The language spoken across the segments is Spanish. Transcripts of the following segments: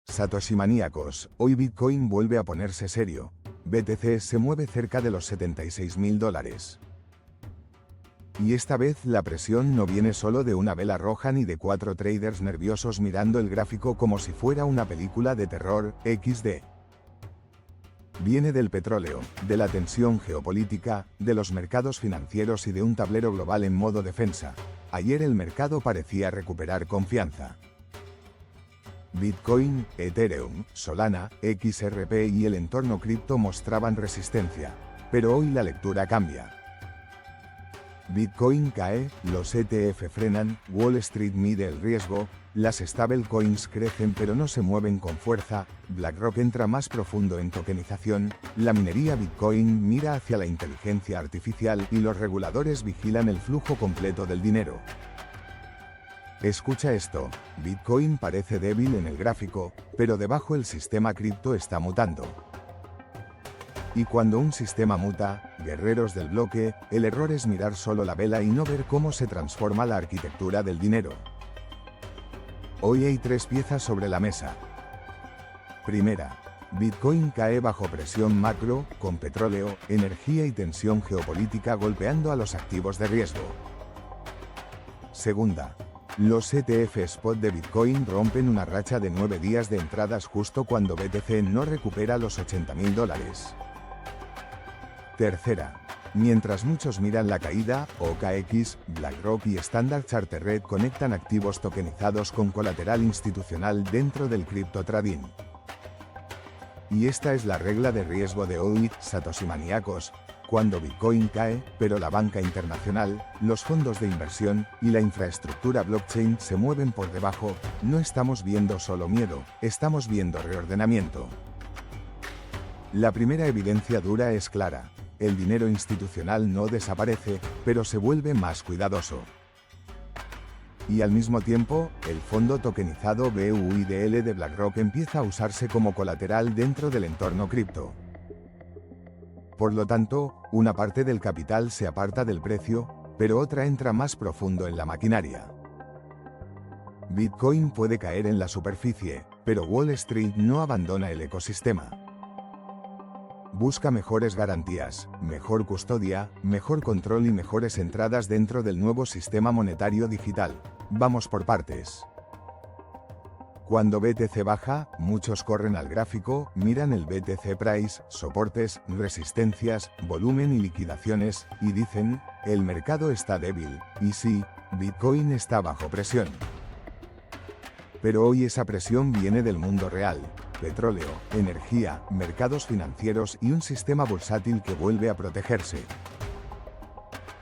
Satoshi maníacos, hoy Bitcoin vuelve a ponerse serio. BTC se mueve cerca de los $76.000. Y esta vez la presión no viene solo de una vela roja ni de 4 traders nerviosos mirando el gráfico como si fuera una película de terror, XD. Viene del petróleo, de la tensión geopolítica, de los mercados financieros y de un tablero global en modo defensa. Ayer el mercado parecía recuperar confianza. Bitcoin, Ethereum, Solana, XRP y el entorno cripto mostraban resistencia, pero hoy la lectura cambia. Bitcoin cae, los ETF frenan, Wall Street mide el riesgo, las stablecoins crecen pero no se mueven con fuerza, BlackRock entra más profundo en tokenización, la minería Bitcoin mira hacia la inteligencia artificial y los reguladores vigilan el flujo completo del dinero. Escucha esto, Bitcoin parece débil en el gráfico, pero debajo el sistema cripto está mutando. Y cuando un sistema muta, guerreros del bloque, el error es mirar solo la vela y no ver cómo se transforma la arquitectura del dinero. Hoy hay 3 piezas sobre la mesa. Primera, Bitcoin cae bajo presión macro, con petróleo, energía y tensión geopolítica golpeando a los activos de riesgo. Segunda, los ETF spot de Bitcoin rompen una racha de 9 días de entradas justo cuando BTC no recupera los $80.000. Tercera, mientras muchos miran la caída, OKX, BlackRock y Standard Chartered conectan activos tokenizados con colateral institucional dentro del crypto trading. Y esta es la regla de riesgo de hoy, Satoshi maníacos. Cuando Bitcoin cae, pero la banca internacional, los fondos de inversión y la infraestructura blockchain se mueven por debajo, no estamos viendo solo miedo, estamos viendo reordenamiento. La primera evidencia dura es clara. El dinero institucional no desaparece, pero se vuelve más cuidadoso. Y al mismo tiempo, el fondo tokenizado BUIDL de BlackRock empieza a usarse como colateral dentro del entorno cripto. Por lo tanto, una parte del capital se aparta del precio, pero otra entra más profundo en la maquinaria. Bitcoin puede caer en la superficie, pero Wall Street no abandona el ecosistema. Busca mejores garantías, mejor custodia, mejor control y mejores entradas dentro del nuevo sistema monetario digital. Vamos por partes. Cuando BTC baja, muchos corren al gráfico, miran el BTC Price, soportes, resistencias, volumen y liquidaciones, y dicen, el mercado está débil, y sí, Bitcoin está bajo presión. Pero hoy esa presión viene del mundo real. Petróleo, energía, mercados financieros y un sistema bursátil que vuelve a protegerse.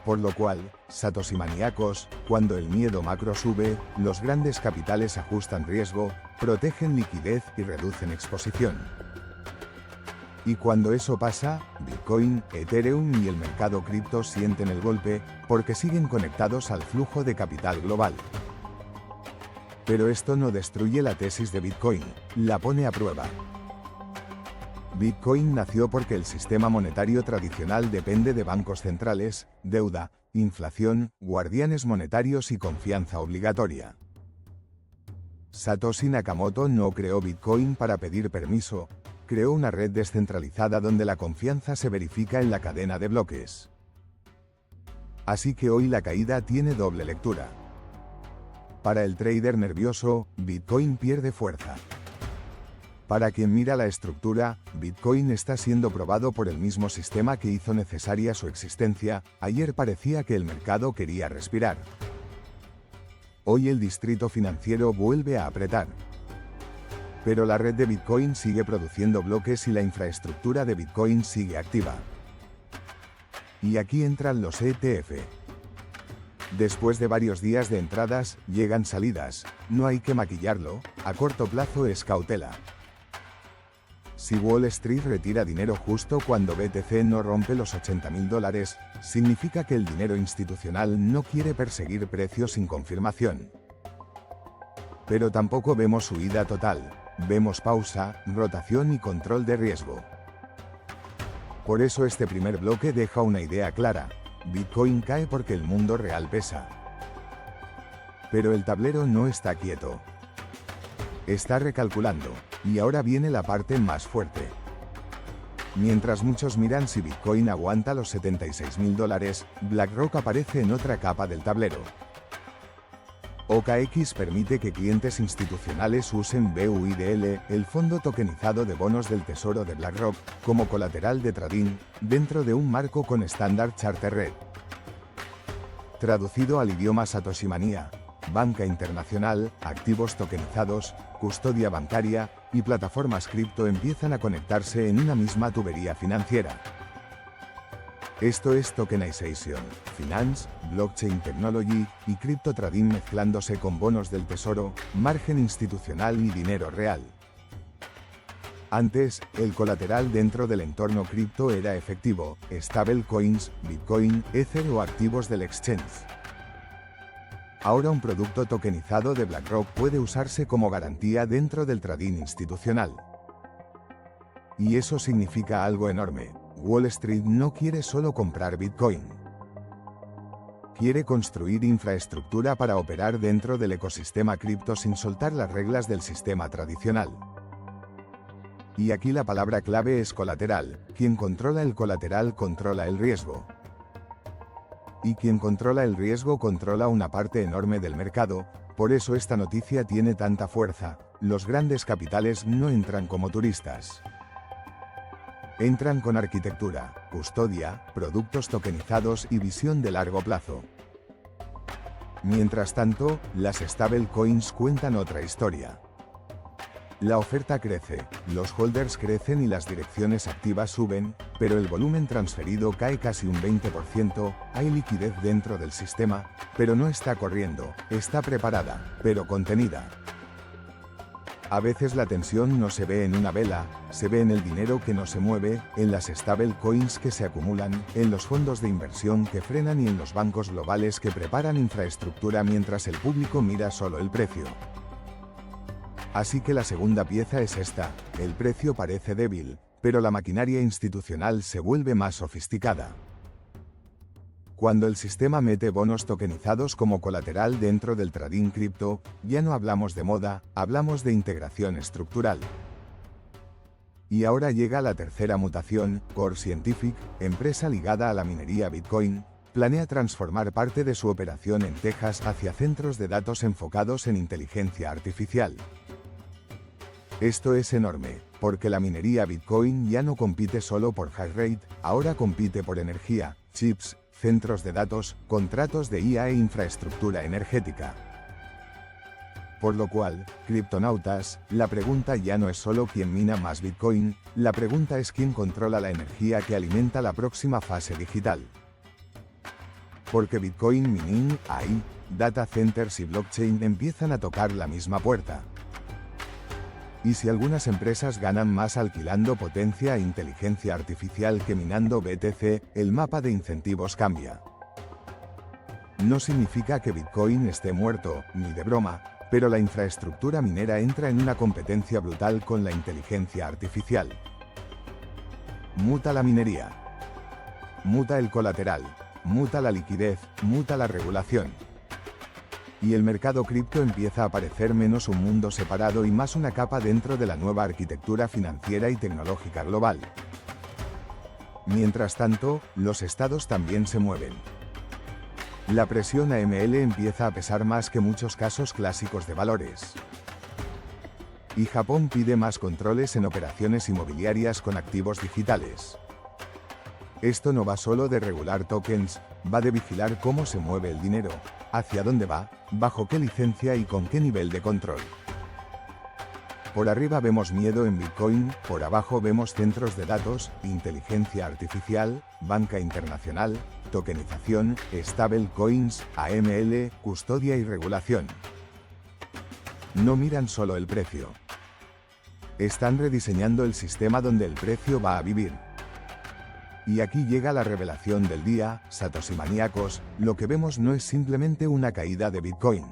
Por lo cual, Satoshi maníacos, cuando el miedo macro sube, los grandes capitales ajustan riesgo, protegen liquidez y reducen exposición. Y cuando eso pasa, Bitcoin, Ethereum y el mercado cripto sienten el golpe, porque siguen conectados al flujo de capital global. Pero esto no destruye la tesis de Bitcoin, la pone a prueba. Bitcoin nació porque el sistema monetario tradicional depende de bancos centrales, deuda, inflación, guardianes monetarios y confianza obligatoria. Satoshi Nakamoto no creó Bitcoin para pedir permiso, creó una red descentralizada donde la confianza se verifica en la cadena de bloques. Así que hoy la caída tiene doble lectura. Para el trader nervioso, Bitcoin pierde fuerza. Para quien mira la estructura, Bitcoin está siendo probado por el mismo sistema que hizo necesaria su existencia. Ayer parecía que el mercado quería respirar. Hoy el distrito financiero vuelve a apretar. Pero la red de Bitcoin sigue produciendo bloques y la infraestructura de Bitcoin sigue activa. Y aquí entran los ETF. Después de varios días de entradas, llegan salidas. No hay que maquillarlo, a corto plazo es cautela. Si Wall Street retira dinero justo cuando BTC no rompe los $80.000, significa que el dinero institucional no quiere perseguir precios sin confirmación. Pero tampoco vemos huida total, vemos pausa, rotación y control de riesgo. Por eso este primer bloque deja una idea clara. Bitcoin cae porque el mundo real pesa. Pero el tablero no está quieto. Está recalculando. Y ahora viene la parte más fuerte. Mientras muchos miran si Bitcoin aguanta los $76.000, BlackRock aparece en otra capa del tablero. OKX permite que clientes institucionales usen BUIDL, el fondo tokenizado de bonos del tesoro de BlackRock, como colateral de trading, dentro de un marco con Standard Chartered. Traducido al idioma Satoshi Manía, banca internacional, activos tokenizados, custodia bancaria y plataformas cripto empiezan a conectarse en una misma tubería financiera. Esto es tokenization, finance, blockchain technology y crypto trading mezclándose con bonos del tesoro, margen institucional y dinero real. Antes, el colateral dentro del entorno cripto era efectivo, stablecoins, Bitcoin, Ether o activos del exchange. Ahora un producto tokenizado de BlackRock puede usarse como garantía dentro del trading institucional. Y eso significa algo enorme. Wall Street no quiere solo comprar Bitcoin. Quiere construir infraestructura para operar dentro del ecosistema cripto sin soltar las reglas del sistema tradicional. Y aquí la palabra clave es colateral. Quien controla el colateral controla el riesgo. Y quien controla el riesgo controla una parte enorme del mercado, por eso esta noticia tiene tanta fuerza. Los grandes capitales no entran como turistas. Entran con arquitectura, custodia, productos tokenizados y visión de largo plazo. Mientras tanto, las stablecoins cuentan otra historia. La oferta crece, los holders crecen y las direcciones activas suben, pero el volumen transferido cae casi un 20%, hay liquidez dentro del sistema, pero no está corriendo, está preparada, pero contenida. A veces la tensión no se ve en una vela, se ve en el dinero que no se mueve, en las stablecoins que se acumulan, en los fondos de inversión que frenan y en los bancos globales que preparan infraestructura mientras el público mira solo el precio. Así que la segunda pieza es esta, el precio parece débil, pero la maquinaria institucional se vuelve más sofisticada. Cuando el sistema mete bonos tokenizados como colateral dentro del trading cripto, ya no hablamos de moda, hablamos de integración estructural. Y ahora llega la tercera mutación. Core Scientific, empresa ligada a la minería Bitcoin, planea transformar parte de su operación en Texas hacia centros de datos enfocados en inteligencia artificial. Esto es enorme, porque la minería Bitcoin ya no compite solo por hash rate, ahora compite por energía, chips, centros de datos, contratos de IA e infraestructura energética. Por lo cual, criptonautas, la pregunta ya no es solo quién mina más Bitcoin, la pregunta es quién controla la energía que alimenta la próxima fase digital. Porque Bitcoin mining, AI, data centers y blockchain empiezan a tocar la misma puerta. Y si algunas empresas ganan más alquilando potencia e inteligencia artificial que minando BTC, el mapa de incentivos cambia. No significa que Bitcoin esté muerto, ni de broma, pero la infraestructura minera entra en una competencia brutal con la inteligencia artificial. Muta la minería. Muta el colateral. Muta la liquidez, muta la regulación. Y el mercado cripto empieza a parecer menos un mundo separado y más una capa dentro de la nueva arquitectura financiera y tecnológica global. Mientras tanto, los estados también se mueven. La presión AML empieza a pesar más que muchos casos clásicos de valores. Y Japón pide más controles en operaciones inmobiliarias con activos digitales. Esto no va solo de regular tokens, va de vigilar cómo se mueve el dinero, hacia dónde va, bajo qué licencia y con qué nivel de control. Por arriba vemos miedo en Bitcoin, por abajo vemos centros de datos, inteligencia artificial, banca internacional, tokenización, stablecoins, AML, custodia y regulación. No miran solo el precio. Están rediseñando el sistema donde el precio va a vivir. Y aquí llega la revelación del día, Satoshi maníacos, lo que vemos no es simplemente una caída de Bitcoin.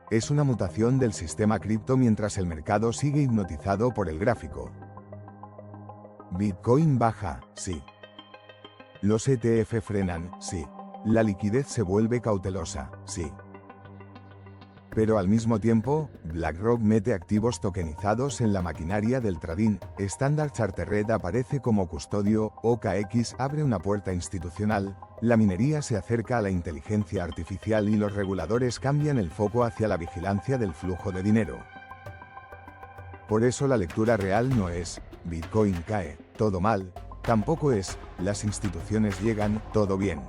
Es una mutación del sistema cripto mientras el mercado sigue hipnotizado por el gráfico. Bitcoin baja, sí. Los ETF frenan, sí. La liquidez se vuelve cautelosa, sí. Pero al mismo tiempo, BlackRock mete activos tokenizados en la maquinaria del trading, Standard Chartered aparece como custodio, OKX abre una puerta institucional, la minería se acerca a la inteligencia artificial y los reguladores cambian el foco hacia la vigilancia del flujo de dinero. Por eso la lectura real no es, Bitcoin cae, todo mal, tampoco es, las instituciones llegan, todo bien.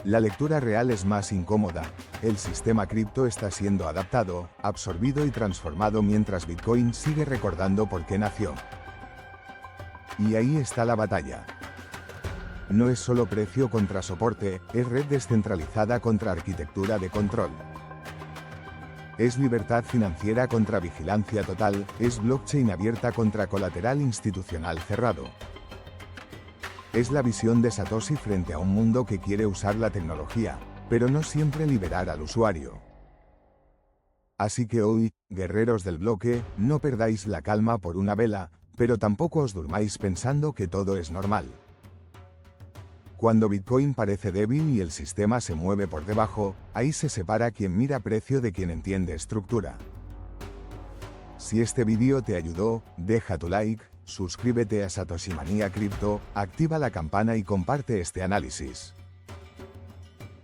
La lectura real es más incómoda, el sistema cripto está siendo adaptado, absorbido y transformado mientras Bitcoin sigue recordando por qué nació. Y ahí está la batalla. No es solo precio contra soporte, es red descentralizada contra arquitectura de control. Es libertad financiera contra vigilancia total, es blockchain abierta contra colateral institucional cerrado. Es la visión de Satoshi frente a un mundo que quiere usar la tecnología, pero no siempre liberar al usuario. Así que hoy, guerreros del bloque, no perdáis la calma por una vela, pero tampoco os durmáis pensando que todo es normal. Cuando Bitcoin parece débil y el sistema se mueve por debajo, ahí se separa quien mira precio de quien entiende estructura. Si este vídeo te ayudó, deja tu like, suscríbete a Satoshi Manía Crypto, activa la campana y comparte este análisis.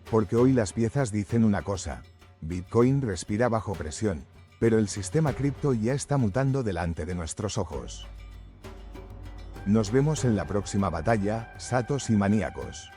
Porque hoy las piezas dicen una cosa, Bitcoin respira bajo presión, pero el sistema cripto ya está mutando delante de nuestros ojos. Nos vemos en la próxima batalla, Satoshi Maníacos.